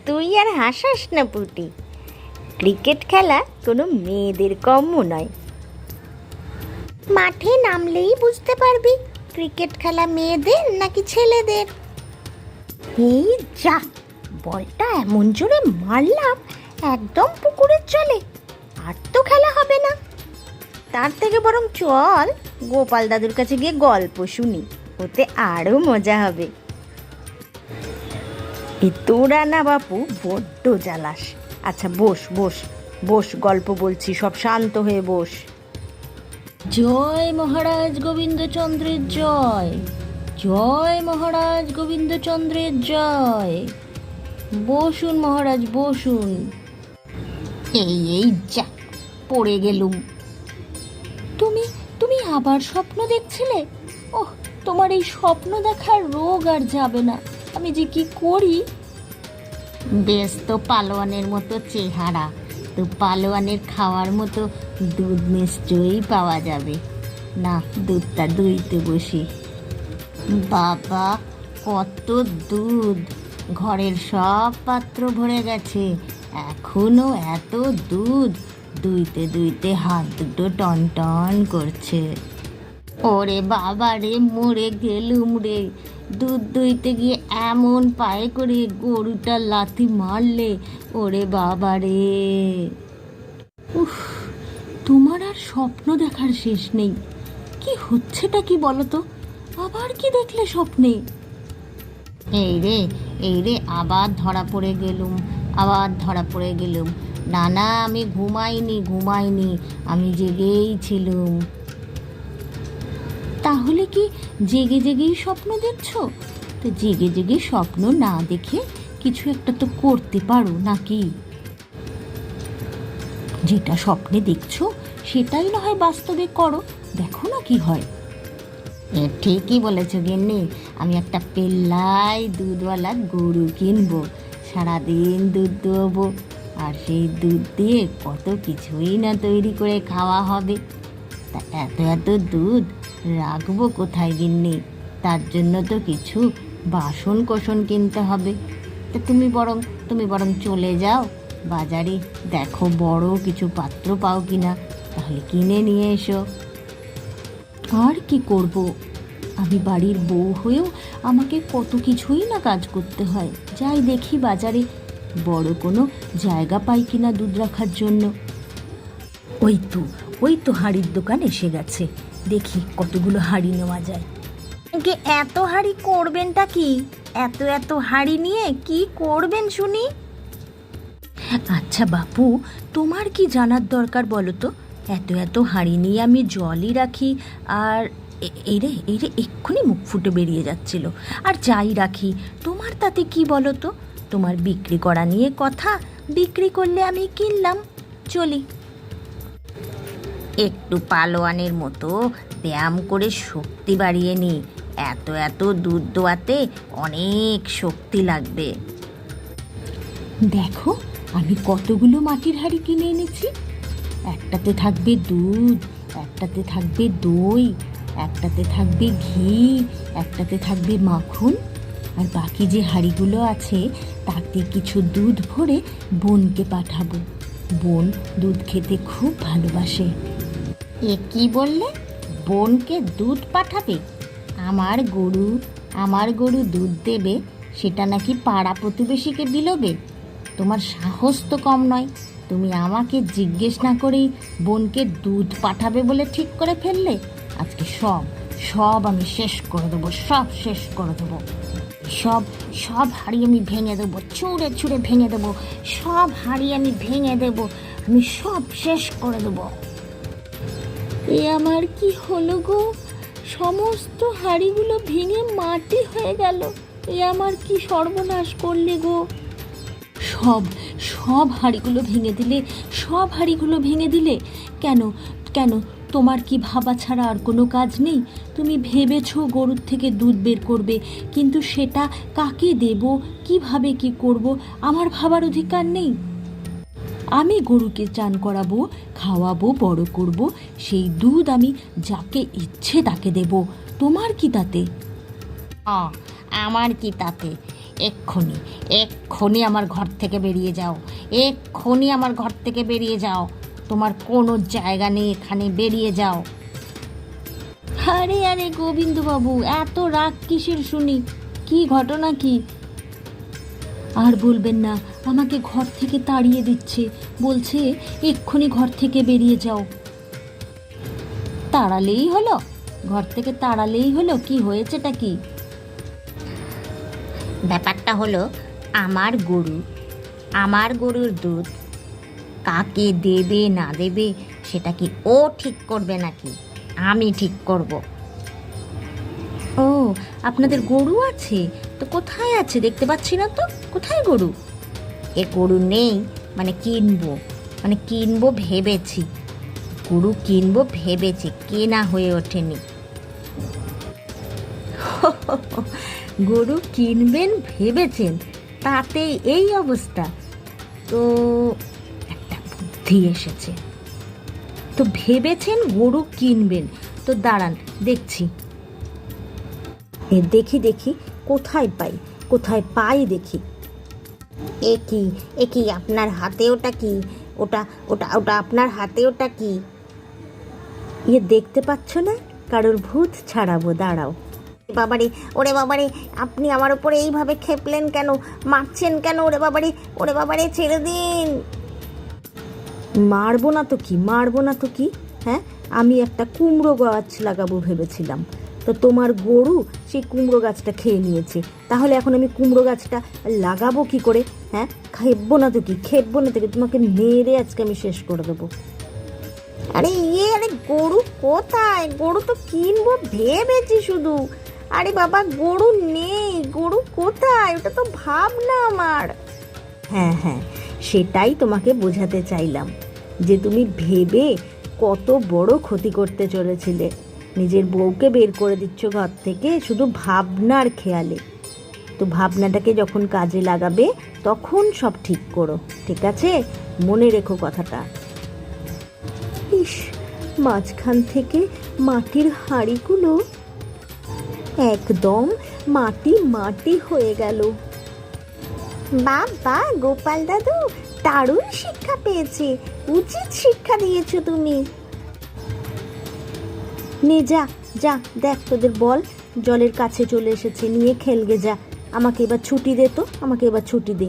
তুই আর হাসাস না পুটি, ক্রিকেট খেলা কোনো মেয়েদের কম্য নয়। মাঠে নামলেই বুঝতে পারবি ক্রিকেট খেলা মেয়েদের নাকি ছেলেদের। এই যা, বলটা এমন জোরে মারলাম একদম পুকুরের জলে। আর তো খেলা হবে না, তার থেকে বরং চল গোপাল দাদুর কাছে গিয়ে গল্প শুনি, ওতে আরও মজা হবে। তোরা না বাপু বড্ড জ্বালাস। আচ্ছা বস বস বস, গল্প বলছি, সব শান্ত হয়ে বস। জয় মহারাজ গোবিন্দচন্দ্রের জয়, জয় মহারাজ গোবিন্দচন্দ্রের জয়। বসুন মহারাজ বসুন। এই যা, পড়ে গেলুম। তুমি তুমি আবার স্বপ্ন দেখছিলে? ওহ, তোমার এই স্বপ্ন দেখার রোগ আর যাবে না। আমি যে কি করি। বেশ তো পালোয়ানের মতো চেহারা, তো পালোয়ানের খাওয়ার মতো দুধ নিশ্চয়ই পাওয়া যাবে। না, দুধটা দুইতে বসি। বাবা, কত দুধ! ঘরের সব পাত্র ভরে গেছে, এখনো এত দুধ। দুইতে দুইতে হাত দুটো টন টন করছে। ওরে বাবা রে, মরে গেলুম রে। দুধ দুইতে গিয়ে এমন পায়ে করে গরুটা লাথি মারলে, ওরে বাবা রে। উফ, তোমার আর স্বপ্ন দেখার শেষ নেই। কি হচ্ছেটা কি বলো তো? আবার কি দেখলে স্বপ্নে? এই রে আবার ধরা পড়ে গেলুম, আবার ধরা পড়ে গেলুম। না না, আমি ঘুমাইনি, আমি জেগেই ছিলুম। তাহলে কি জেগে জেগেই স্বপ্ন দেখছো? তো জেগে জেগে স্বপ্ন না দেখে কিছু একটা তো করতে পারো নাকি? যেটা স্বপ্নে দেখছো সেটাই না হয় বাস্তবে করো, দেখো না কি হয়। ঠিকই বলেছো গিন্নি, আমি একটা পেল্লাই দুধওয়ালা গরু কিনবো, সারাদিন দুধ দোবো, আর সেই দুধ দিয়ে কত কিছুই না তৈরি করে খাওয়া হবে। তা এত এত দুধ রাখবো কোথায় গিন্নি? তার জন্য তো কিছু বাসন কোসন কিনতে হবে। তা তুমি বরং চলে যাও বাজারে, দেখো বড় কিছু পাত্র পাও কিনা, তাহলে কিনে নিয়ে এসো। আর কি করব, আমি বাড়ির বউ হয়েও আমাকে কত কিছুই না কাজ করতে হয়। যাই দেখি বাজারে বড় কোনো জায়গা পাই কিনা দুধ রাখার জন্য। ওই তো হাঁড়ির দোকান এসে গেছে, দেখি কতগুলো হাঁড়ি নেওয়া যায়। এত হাঁড়ি করবেনটা কি? এত হাঁড়ি নিয়ে কি করবেন শুনি? আচ্ছা বাপু, তোমার কি জানার দরকার বলো তো? এত হাঁড়ি নিয়ে আমি জলই রাখি, আর এই রে এক্ষুনি মুখ ফুটে বেরিয়ে যাচ্ছিল। আর যাই রাখি, তোমার তাতে কি বলো তো? তোমার বিক্রি করা নিয়ে কথা, বিক্রি করলে আমি কিনলাম, চলি। একটু পালোয়ানের মতো ব্যায়াম করে শক্তি বাড়িয়ে নি। এত দুধ দোয়াতে অনেক শক্তি লাগবে। দেখো আমি কতগুলো মাটির হাঁড়ি কিনে এনেছি। একটাতে থাকবে দুধ, একটাতে থাকবে দই, একটাতে থাকবে ঘি, একটাতে থাকবে মাখন, আর বাকি যে হাঁড়িগুলো আছে তাতে কিছু দুধ ভরে বোনকে পাঠাবো। বোন দুধ খেতে খুব ভালোবাসে। এ কি বললে? বোনকে দুধ পাঠাবে? আমার গরু দুধ দেবে, সেটা নাকি পাড়া প্রতিবেশীকে বিলোবে? তোমার সাহস তো কম নয়। তুমি আমাকে জিজ্ঞেস না করেই বোনকে দুধ পাঠাবে বলে ঠিক করে ফেললে। আজকে সব আমি শেষ করে দেবো, সব শেষ করে দেবো। সব হাঁড়ি আমি ভেঙে দেবো, ছুঁড়ে ভেঙে দেবো। সব হাঁড়ি আমি ভেঙে দেবো, আমি সব শেষ করে দেবো। এ আমার কি হলো গো? সমস্ত হাঁড়িগুলো ভেঙে মাটি হয়ে গেল। এ আমার কি সর্বনাশ করলে গো? সব হাঁড়িগুলো ভেঙে দিলে? কেন তোমার কি ভাবা ছাড়া আর কোনো কাজ নেই? তুমি ভেবেছো গরুর থেকে দুধ বের করবে, কিন্তু সেটা কাকে দেব, কিভাবে কি করব, আমার ভাবার অধিকার নেই? আমি গরুকে চান করাবো, খাওয়াবো, বড় করব, সেই দুধ আমি যাকে ইচ্ছে তাকে দেব। তোমার কি তাতে? আমার কি তাতে? এক্ষুনি এক্ষুনি আমার ঘর থেকে বেরিয়ে যাও, এক্ষুনি আমার ঘর থেকে বেরিয়ে যাও, তোমার কোনো জায়গা নেই এখানে, বেরিয়ে যাও। আরে আরে গোবিন্দবাবু, এত রাগ কিসের শুনি? কি ঘটনা কি? আর বলবেন না, আমাকে ঘর থেকে তাড়িয়ে দিচ্ছে, বলছে এক্ষুনি ঘর থেকে বেরিয়ে যাও। তাড়ালেই হলো? ঘর থেকে তাড়ালেই হলো? কি হয়েছেটা কি? ব্যাপারটা হলো, আমার গরুর দুধ কাকে দেবে না দেবে সেটা কি ও ঠিক করবে নাকি আমি ঠিক করব? ও, আপনাদের গরু আছে? তো কোথায় আছে? দেখতে পাচ্ছি না তো, কোথায় গরু? এ গরু নেই, কিনবো ভেবেছি, গরু কিনবো ভেবেছি, কেনা হয়ে ওঠেনি। গরু কিনবেন ভেবেছেন, তাতে এই অবস্থা? তো একটা বুদ্ধি এসেছে। তো ভেবেছেন গরু কিনবেন, তো দাঁড়ান দেখছি, দেখি কোথায় পাই দেখি। এ কি আপনার হাতে? ওটা কি? ওটা ওটা ওটা আপনার হাতে? ওটা কি? দেখতে পাচ্ছ না? কারোর ভূত ছাড়াবো, দাঁড়াও। বাবারে, ওরে বাবারে, আপনি আমার উপরে এইভাবে খেপলেন কেন? মারছেন কেন? ওরে বাবারে, ছেড়ে দিন। মারবো না তো কি? হ্যাঁ, আমি একটা কুমড়ো গাছ লাগাবো ভেবেছিলাম, তো তোমার গরু সেই কুমড়ো গাছটা খেয়ে নিয়েছে। তাহলে এখন আমি কুমড়ো গাছটা লাগাবো কি করে? হ্যাঁ, খেপবো না তো কি? তোমাকে মেরে আজকে আমি শেষ করে দেবো। আরে গরু কোথায়? গরু তো কিনবো ভেবেছি শুধু। আরে বাবা, গরু নেই, গরু কোথায়? ওটা তো ভাবনা আমার। হ্যাঁ, সেটাই তোমাকে বোঝাতে চাইলাম, যে তুমি ভেবে কত বড় ক্ষতি করতে চলেছিলে। নিজের বউকে বের করে দিচ্ছ ঘর থেকে শুধু ভাবনার খেয়ালে। তো ভাবনাটাকে যখন কাজে লাগাবে তখন সব ঠিক করো, ঠিক আছে? মনে রেখো কথাটা। ইস, মাঝখান থেকে মাটির হাঁড়িগুলো একদম মাটি হয়ে গেল। বাবা, গোপাল দাদু দারুণ শিক্ষা পেয়েছে, উচিত শিক্ষা দিয়েছো তুমি। নে যা দেখ, তোদের বল জলের কাছে চলে এসেছে, নিয়ে খেলগে যা। আমাকে এবার ছুটি দে।